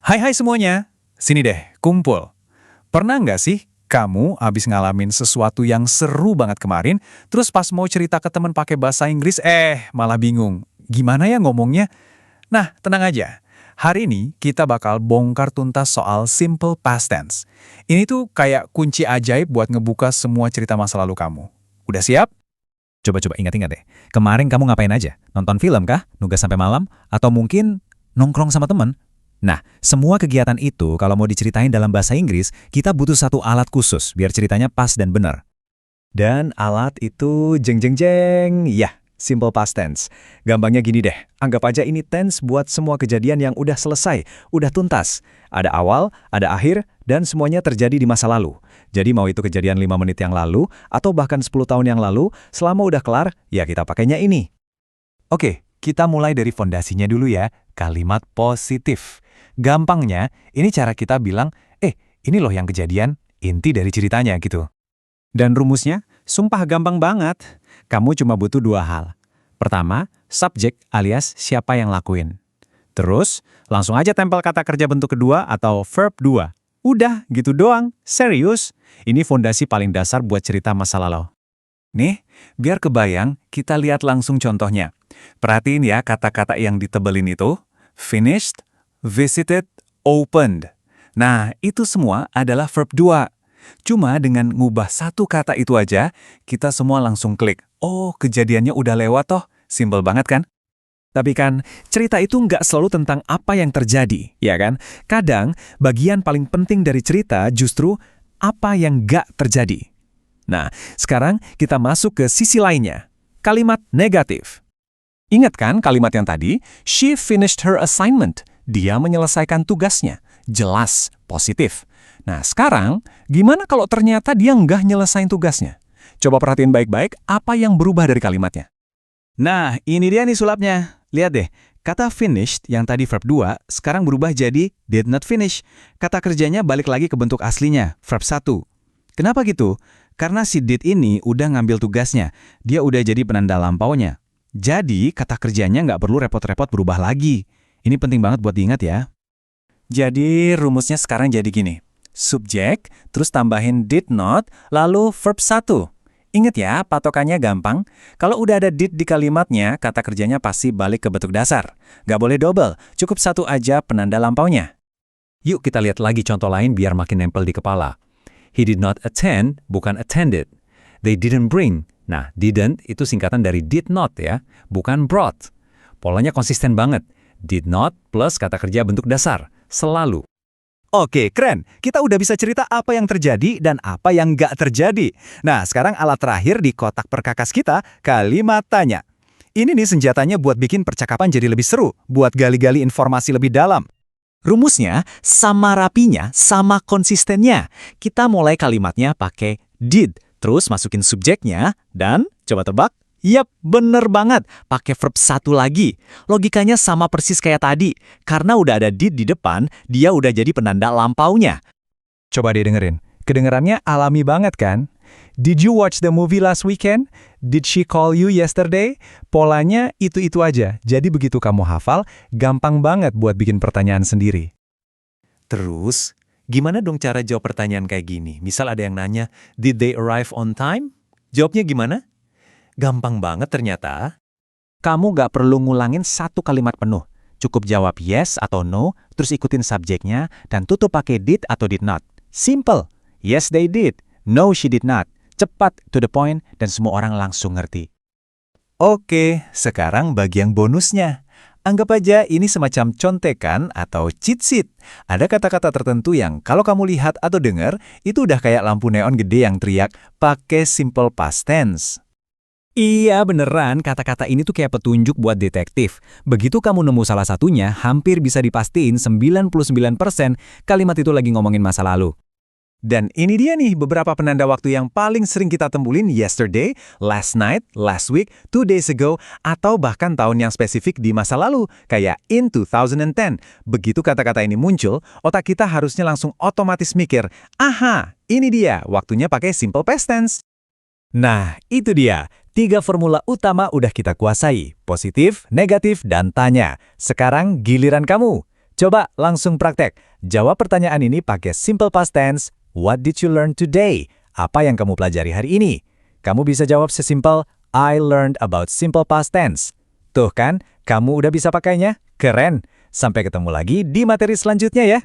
Hai semuanya, sini deh, kumpul. Pernah nggak sih kamu abis ngalamin sesuatu yang seru banget kemarin, terus pas mau cerita ke teman pakai bahasa Inggris, malah bingung. Gimana ya ngomongnya? Nah, tenang aja. Hari ini kita bakal bongkar tuntas soal simple past tense. Ini tuh kayak kunci ajaib buat ngebuka semua cerita masa lalu kamu. Udah siap? Coba-coba ingat-ingat deh. Kemarin kamu ngapain aja? Nonton film kah? Nugas sampai malam? Atau mungkin nongkrong sama temen? Nah, semua kegiatan itu kalau mau diceritain dalam bahasa Inggris, kita butuh satu alat khusus biar ceritanya pas dan benar. Dan alat itu jeng-jeng-jeng, ya, simple past tense. Gampangnya gini deh, anggap aja ini tense buat semua kejadian yang udah selesai, udah tuntas. Ada awal, ada akhir, dan semuanya terjadi di masa lalu. Jadi mau itu kejadian 5 menit yang lalu, atau bahkan 10 tahun yang lalu, selama udah kelar, ya kita pakainya ini. Oke, kita mulai dari fondasinya dulu ya, kalimat positif. Gampangnya, ini cara kita bilang, ini loh yang kejadian, inti dari ceritanya gitu. Dan rumusnya, sumpah gampang banget. Kamu cuma butuh 2 hal. Pertama, subjek alias siapa yang lakuin. Terus, langsung aja tempel kata kerja bentuk kedua atau verb 2. Udah, gitu doang. Serius. Ini fondasi paling dasar buat cerita masa lalu. Nih, biar kebayang, kita lihat langsung contohnya. Perhatiin ya kata-kata yang ditebelin itu. Finished, visited, opened. Nah, itu semua adalah verb 2. Cuma dengan ngubah satu kata itu aja, kita semua langsung klik. Oh, kejadiannya udah lewat toh. Simpel banget kan? Tapi kan, cerita itu nggak selalu tentang apa yang terjadi, ya kan? Kadang, bagian paling penting dari cerita justru apa yang nggak terjadi. Nah, sekarang kita masuk ke sisi lainnya. Kalimat negatif. Ingat kan kalimat yang tadi? She finished her assignment. Dia menyelesaikan tugasnya. Jelas, positif. Nah, sekarang, gimana kalau ternyata dia nggak nyelesain tugasnya? Coba perhatiin baik-baik apa yang berubah dari kalimatnya. Nah, ini dia nih sulapnya. Lihat deh, kata finished yang tadi verb 2 sekarang berubah jadi did not finish. Kata kerjanya balik lagi ke bentuk aslinya, verb 1. Kenapa gitu? Karena si did ini udah ngambil tugasnya. Dia udah jadi penanda lampaunya. Jadi, kata kerjanya nggak perlu repot-repot berubah lagi. Ini penting banget buat diingat ya. Jadi, rumusnya sekarang jadi gini. Subjek, terus tambahin did not, lalu verb 1. Ingat ya, patokannya gampang. Kalau udah ada did di kalimatnya, kata kerjanya pasti balik ke bentuk dasar. Nggak boleh double, cukup satu aja penanda lampaunya. Yuk kita lihat lagi contoh lain biar makin nempel di kepala. He did not attend, bukan attended. They didn't bring. Nah, didn't itu singkatan dari did not ya, bukan brought. Polanya konsisten banget. Did not plus kata kerja bentuk dasar. Selalu. Oke, keren. Kita udah bisa cerita apa yang terjadi dan apa yang nggak terjadi. Nah, sekarang alat terakhir di kotak perkakas kita, kalimat tanya. Ini nih senjatanya buat bikin percakapan jadi lebih seru, buat gali-gali informasi lebih dalam. Rumusnya, sama rapinya, sama konsistennya. Kita mulai kalimatnya pakai did, terus masukin subjeknya, dan coba tebak. Yap, bener banget. Pakai verb 1 lagi. Logikanya sama persis kayak tadi. Karena udah ada did di depan, dia udah jadi penanda lampaunya. Coba deh dengerin. Kedengerannya alami banget kan? Did you watch the movie last weekend? Did she call you yesterday? Polanya itu-itu aja. Jadi begitu kamu hafal, gampang banget buat bikin pertanyaan sendiri. Terus, gimana dong cara jawab pertanyaan kayak gini? Misal ada yang nanya, did they arrive on time? Jawabnya gimana? Gampang banget ternyata. Kamu gak perlu ngulangin satu kalimat penuh. Cukup jawab yes atau no, terus ikutin subjeknya, dan tutup pakai did atau did not. Simple. Yes, they did. No, she did not. Cepat, to the point, dan semua orang langsung ngerti. Oke, sekarang bagian bonusnya. Anggap aja ini semacam contekan atau cheat sheet. Ada kata-kata tertentu yang kalau kamu lihat atau dengar, itu udah kayak lampu neon gede yang teriak, pakai simple past tense. Iya beneran, kata-kata ini tuh kayak petunjuk buat detektif. Begitu kamu nemu salah satunya, hampir bisa dipastiin 99% kalimat itu lagi ngomongin masa lalu. Dan ini dia nih beberapa penanda waktu yang paling sering kita tembulin yesterday, last night, last week, 2 days ago, atau bahkan tahun yang spesifik di masa lalu, kayak in 2010. Begitu kata-kata ini muncul, otak kita harusnya langsung otomatis mikir, aha, ini dia, waktunya pakai simple past tense. Nah, itu dia. 3 formula utama udah kita kuasai. Positif, negatif, dan tanya. Sekarang giliran kamu. Coba langsung praktek. Jawab pertanyaan ini pakai simple past tense. What did you learn today? Apa yang kamu pelajari hari ini? Kamu bisa jawab sesimpel, I learned about simple past tense. Tuh kan, kamu udah bisa pakainya? Keren! Sampai ketemu lagi di materi selanjutnya ya.